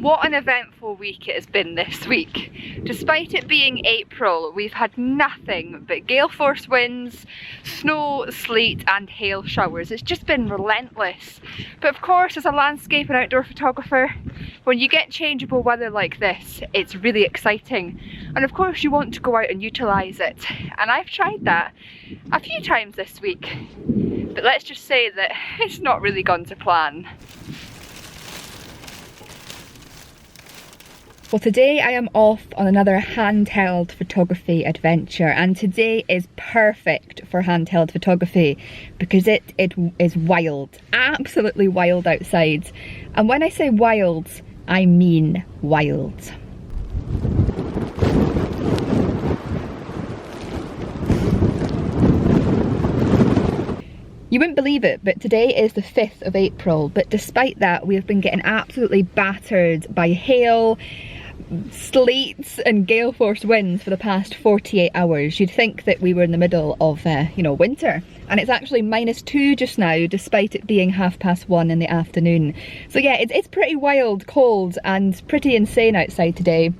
What an eventful week it has been this week. Despite it being April, we've had nothing but gale force winds, snow, sleet and hail showers. It's just been relentless. But of course, as a landscape and outdoor photographer, when you get changeable weather like this, it's really exciting. And of course you want to go out and utilise it. And I've tried that a few times this week. But let's just say that it's not really gone to plan. Well, today I am off on another handheld photography adventure, and today is perfect for handheld photography because it is wild, absolutely wild outside. And when I say wild, I mean wild. You wouldn't believe it, but today is the 5th of April, but despite that we have been getting absolutely battered by hail, sleet and gale force winds for the past 48 hours. You'd think that we were in the middle of, winter. And it's actually -2 just now, despite it being 1:30 in the afternoon. So yeah, it's pretty wild, cold and pretty insane outside today.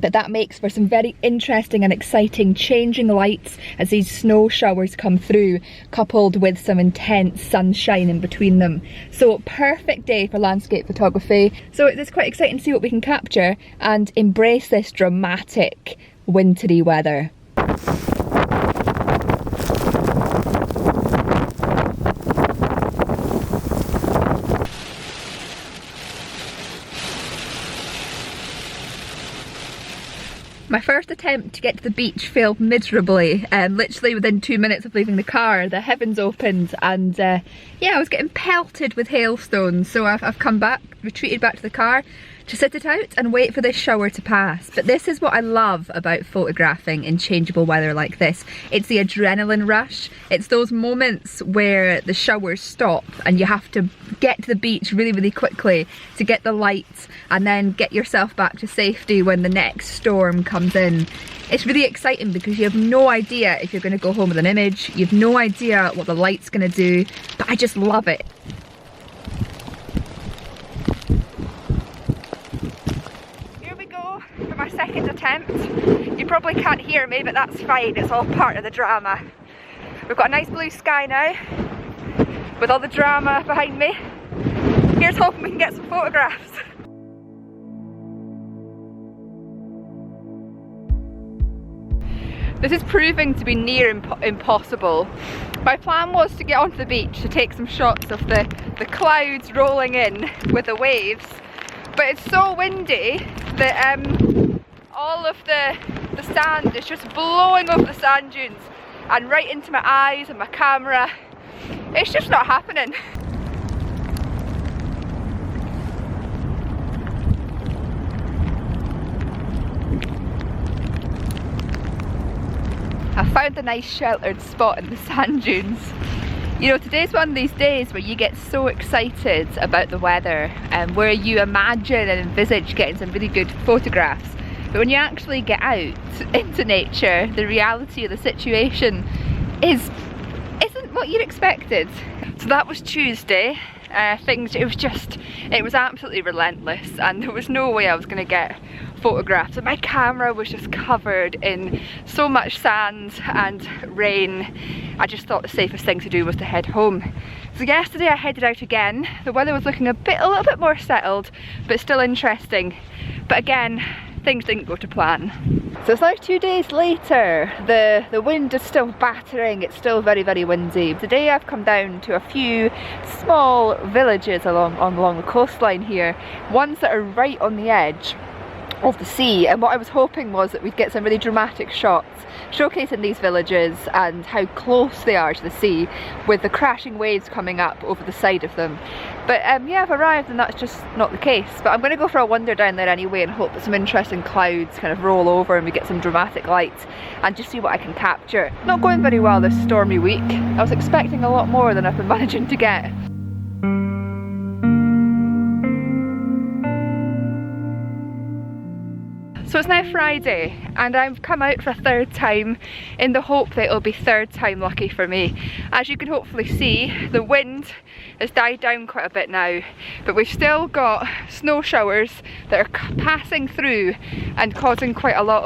But that makes for some very interesting and exciting changing lights as these snow showers come through, coupled with some intense sunshine in between them. So perfect day for landscape photography. So it's quite exciting to see what we can capture and embrace this dramatic wintry weather. My first attempt to get to the beach failed miserably. Literally within 2 minutes of leaving the car, the heavens opened and yeah, I was getting pelted with hailstones. So I've come back, retreated back to the car to sit it out and wait for this shower to pass. But this is what I love about photographing in changeable weather like this. It's the adrenaline rush. It's those moments where the showers stop and you have to get to the beach really, really quickly to get the lights and then get yourself back to safety when the next storm comes in. It's really exciting because you have no idea if you're going to go home with an image. You have no idea what the light's going to do, but I just love it. For my second attempt. You probably can't hear me, but that's fine, it's all part of the drama. We've got a nice blue sky now with all the drama behind me. Here's hoping we can get some photographs. This is proving to be near impossible. My plan was to get onto the beach to take some shots of the clouds rolling in with the waves, but it's so windy that all of the sand is just blowing over the sand dunes and right into my eyes and my camera. It's just not happening. I found a nice sheltered spot in the sand dunes. You know, today's one of these days where you get so excited about the weather and where you imagine and envisage getting some really good photographs. But when you actually get out into nature, the reality of the situation isn't what you'd expected. So that was Tuesday. It was absolutely relentless and there was no way I was going to get photographs. And my camera was just covered in so much sand and rain. I just thought the safest thing to do was to head home. So yesterday I headed out again. The weather was looking a little bit more settled, but still interesting. But again, things didn't go to plan. So it's now 2 days later. The wind is still battering, it's still very, very windy. Today I've come down to a few small villages along the coastline here, ones that are right on the edge of the sea, and what I was hoping was that we'd get some really dramatic shots showcasing these villages and how close they are to the sea, with the crashing waves coming up over the side of them. But yeah, I've arrived and that's just not the case. But I'm going to go for a wander down there anyway and hope that some interesting clouds kind of roll over and we get some dramatic lights and just see what I can capture. Not going very well this stormy week. I was expecting a lot more than I've been managing to get. So it's now Friday and I've come out for a third time in the hope that it'll be third time lucky for me. As you can hopefully see, the wind has died down quite a bit now, but we've still got snow showers that are passing through and causing quite a lot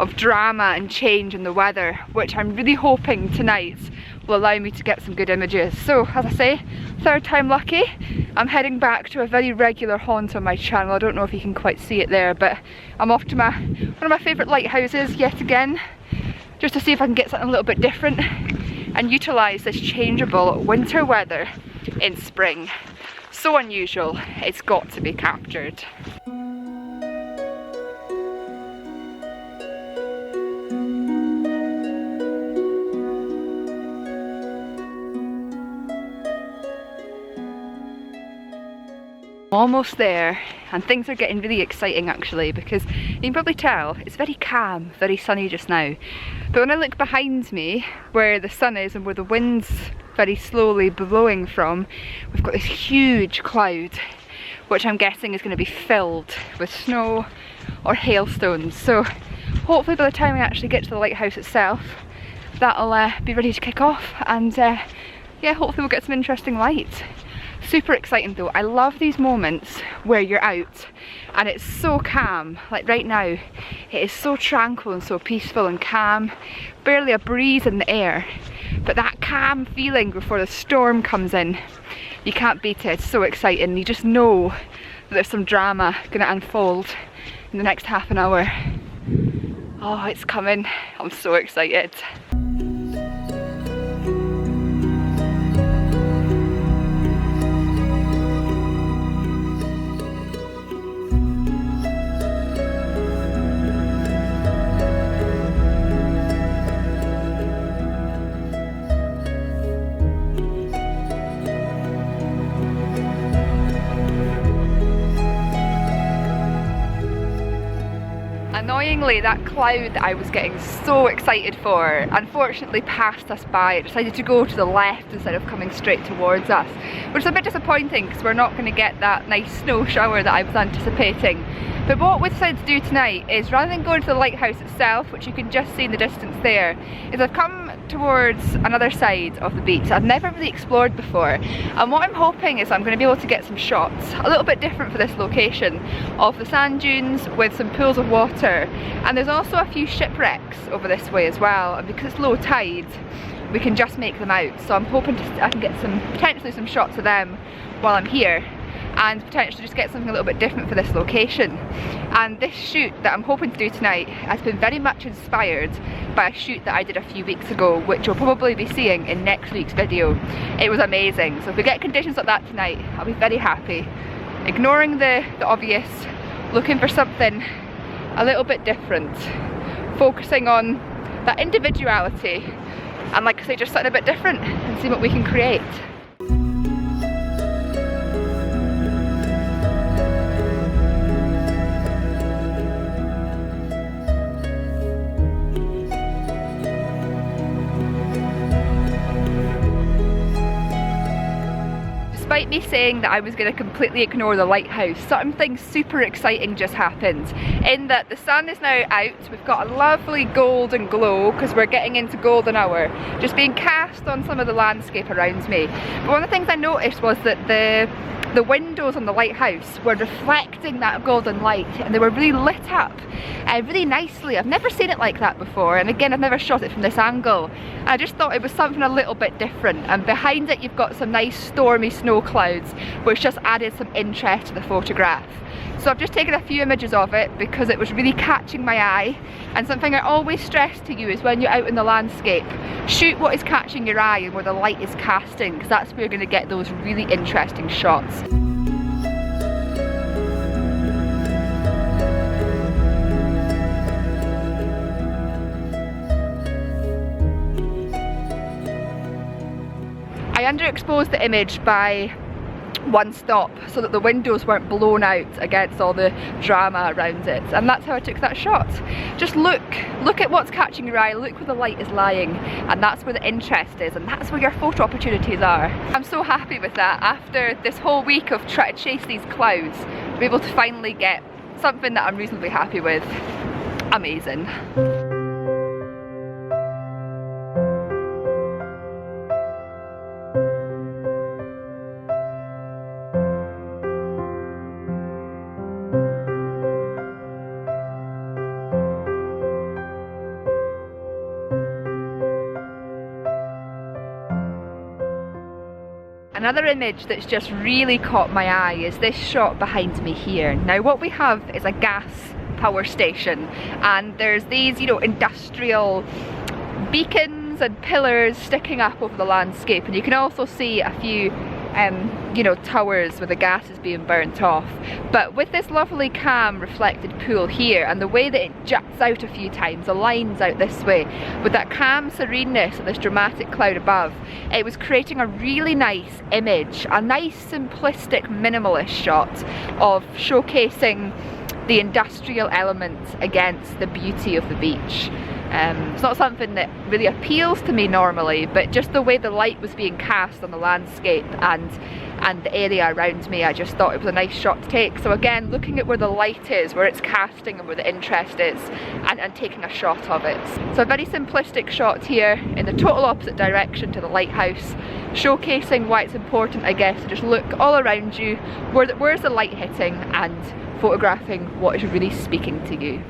of drama and change in the weather, which I'm really hoping tonight will allow me to get some good images. So as I say, third time lucky. I'm heading back to a very regular haunt on my channel. I don't know if you can quite see it there, but I'm off to one of my favourite lighthouses yet again, just to see if I can get something a little bit different and utilise this changeable winter weather in spring. So unusual, it's got to be captured. Almost there, and things are getting really exciting actually, because you can probably tell it's very calm, very sunny just now. But when I look behind me where the sun is and where the wind's very slowly blowing from, we've got this huge cloud which I'm guessing is going to be filled with snow or hailstones. So hopefully by the time we actually get to the lighthouse itself, that'll be ready to kick off, and yeah, hopefully we'll get some interesting light. Super exciting though. I love these moments where you're out and it's so calm. Like right now, it is so tranquil and so peaceful and calm. Barely a breeze in the air, but that calm feeling before the storm comes in, you can't beat it. It's so exciting. You just know that there's some drama gonna unfold in the next half an hour. Oh, it's coming. I'm so excited. Annoyingly, that cloud that I was getting so excited for unfortunately passed us by. It decided to go to the left instead of coming straight towards us, which is a bit disappointing because we're not going to get that nice snow shower that I was anticipating. But what we decided to do tonight is, rather than going to the lighthouse itself, which you can just see in the distance there, is I've come towards another side of the beach I've never really explored before, and what I'm hoping is I'm going to be able to get some shots a little bit different for this location of the sand dunes with some pools of water, and there's also a few shipwrecks over this way as well, and because it's low tide we can just make them out, so I'm hoping I can get potentially some shots of them while I'm here, and potentially just get something a little bit different for this location. And this shoot that I'm hoping to do tonight has been very much inspired by a shoot that I did a few weeks ago, which you'll probably be seeing in next week's video. It was amazing, so if we get conditions like that tonight, I'll be very happy. Ignoring the obvious, looking for something a little bit different, focusing on that individuality, and like I say, just something a bit different and see what we can create. Despite me saying that I was going to completely ignore the lighthouse, something super exciting just happened, in that the sun is now out. We've got a lovely golden glow because we're getting into golden hour, just being cast on some of the landscape around me. But one of the things I noticed was that the windows on the lighthouse were reflecting that golden light, and they were really lit up really nicely. I've never seen it like that before, and again I've never shot it from this angle. I just thought it was something a little bit different, and behind it you've got some nice stormy snow clouds which just added some interest to the photograph. So I've just taken a few images of it because it was really catching my eye, and something I always stress to you is when you're out in the landscape, shoot what is catching your eye and where the light is casting, because that's where you're going to get those really interesting shots. I underexposed the image by one stop so that the windows weren't blown out against all the drama around it, and that's how I took that shot. Just look at what's catching your eye, look where the light is lying, and that's where the interest is, and that's where your photo opportunities are. I'm so happy with that. After this whole week of trying to chase these clouds, to be able to finally get something that I'm reasonably happy with. amazing. Another image that's just really caught my eye is this shot behind me here. Now what we have is a gas power station, and there's these, you know, industrial beacons and pillars sticking up over the landscape, and you can also see a few you know, towers where the gas is being burnt off. But with this lovely calm reflected pool here, and the way that it juts out a few times, the lines out this way, with that calm sereneness of this dramatic cloud above, it was creating a really nice image, a nice simplistic minimalist shot of showcasing the industrial element against the beauty of the beach. It's not something that really appeals to me normally, but just the way the light was being cast on the landscape and the area around me, I just thought it was a nice shot to take. So again, looking at where the light is, where it's casting and where the interest is, and taking a shot of it. So a very simplistic shot here in the total opposite direction to the lighthouse, showcasing why it's important, I guess, to just look all around you, where's the light hitting, and photographing what is really speaking to you.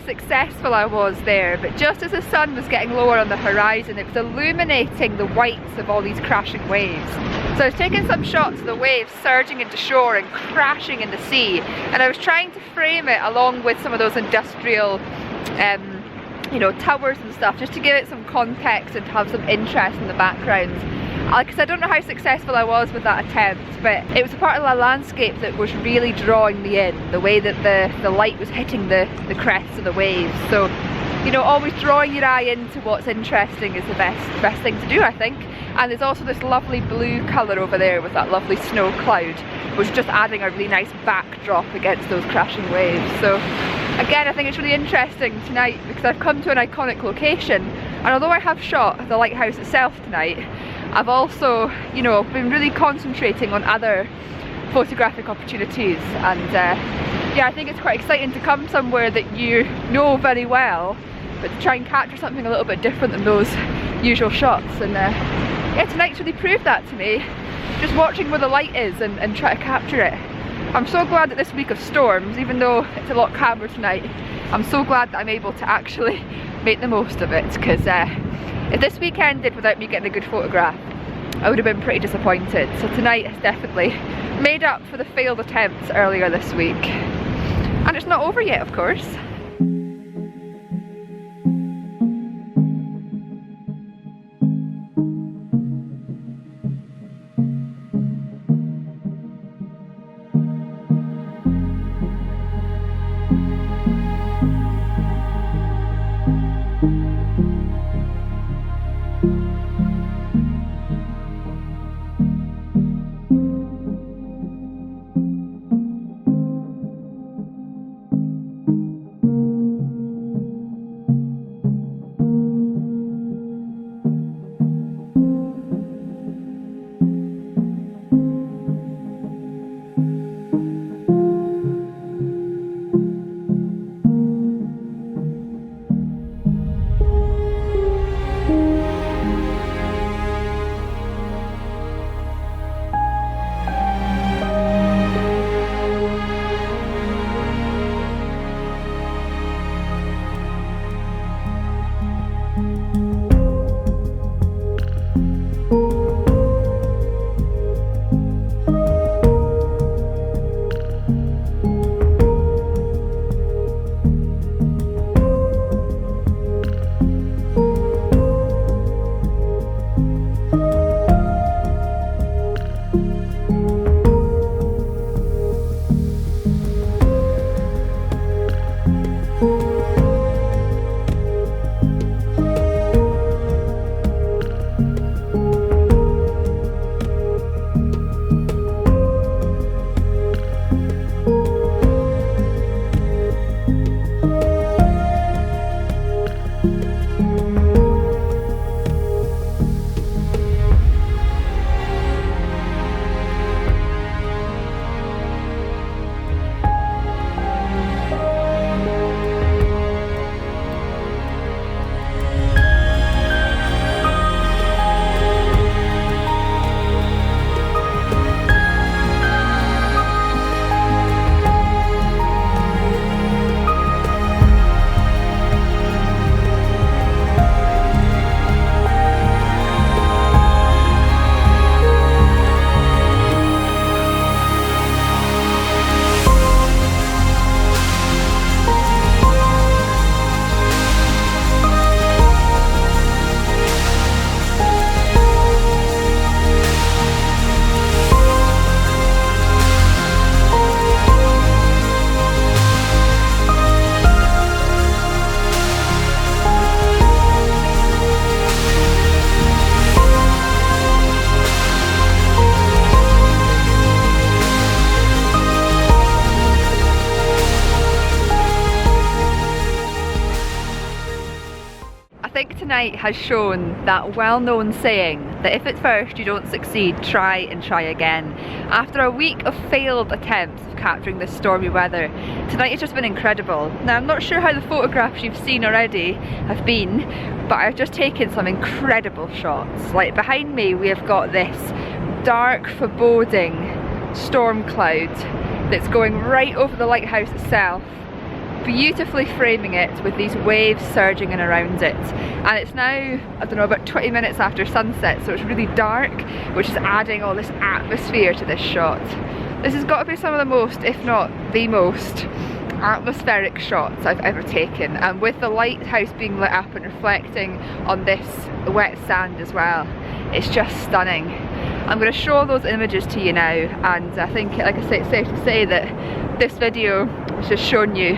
Successful I was there, but just as the sun was getting lower on the horizon, it was illuminating the whites of all these crashing waves. So I was taking some shots of the waves surging into shore and crashing in the sea, and I was trying to frame it along with some of those industrial you know, towers and stuff, just to give it some context and to have some interest in the background. Because I don't know how successful I was with that attempt, but it was a part of the landscape that was really drawing me in, the way that the light was hitting the crests of the waves. So, you know, always drawing your eye into what's interesting is the best thing to do, I think. And there's also this lovely blue colour over there with that lovely snow cloud, which is just adding a really nice backdrop against those crashing waves. So again, I think it's really interesting tonight because I've come to an iconic location, and although I have shot the lighthouse itself tonight, I've also, you know, been really concentrating on other photographic opportunities, and yeah, I think it's quite exciting to come somewhere that you know very well, but to try and capture something a little bit different than those usual shots. And yeah, tonight's really proved that to me, just watching where the light is and try to capture it. I'm so glad that this week of storms, even though it's a lot calmer tonight, I'm so glad that I'm able to actually make the most of it, because if this week ended without me getting a good photograph, I would have been pretty disappointed. So tonight has definitely made up for the failed attempts earlier this week. And it's not over yet, of course. tonight has shown that well-known saying that if at first you don't succeed, try and try again. After a week of failed attempts of capturing this stormy weather, tonight has just been incredible. Now I'm not sure how the photographs you've seen already have been, but I've just taken some incredible shots. Like behind me we have got this dark, foreboding storm cloud that's going right over the lighthouse itself, beautifully framing it with these waves surging in around it. And it's now, I don't know, about 20 minutes after sunset, so it's really dark, which is adding all this atmosphere to this shot. This has got to be some of the most, if not the most, atmospheric shots I've ever taken, and with the lighthouse being lit up and reflecting on this wet sand as well, it's just stunning. I'm going to show those images to you now, and I think, like I say, it's safe to say that this video has just shown you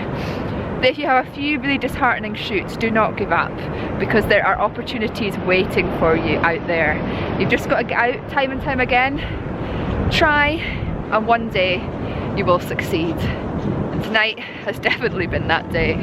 that if you have a few really disheartening shoots, do not give up, because there are opportunities waiting for you out there. You've just got to get out time and time again, try, and one day you will succeed. And tonight has definitely been that day.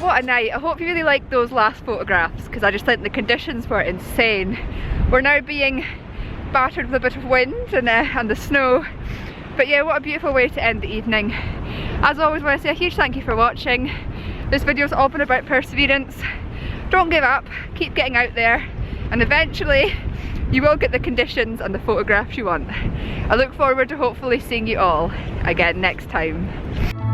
What a night. I hope you really liked those last photographs, because I just think the conditions were insane. We're now being battered with a bit of wind and the snow, but yeah, what a beautiful way to end the evening. As always, I want to say a huge thank you for watching. This video's all been about perseverance. Don't give up, keep getting out there, and eventually you will get the conditions and the photographs you want. I look forward to hopefully seeing you all again next time.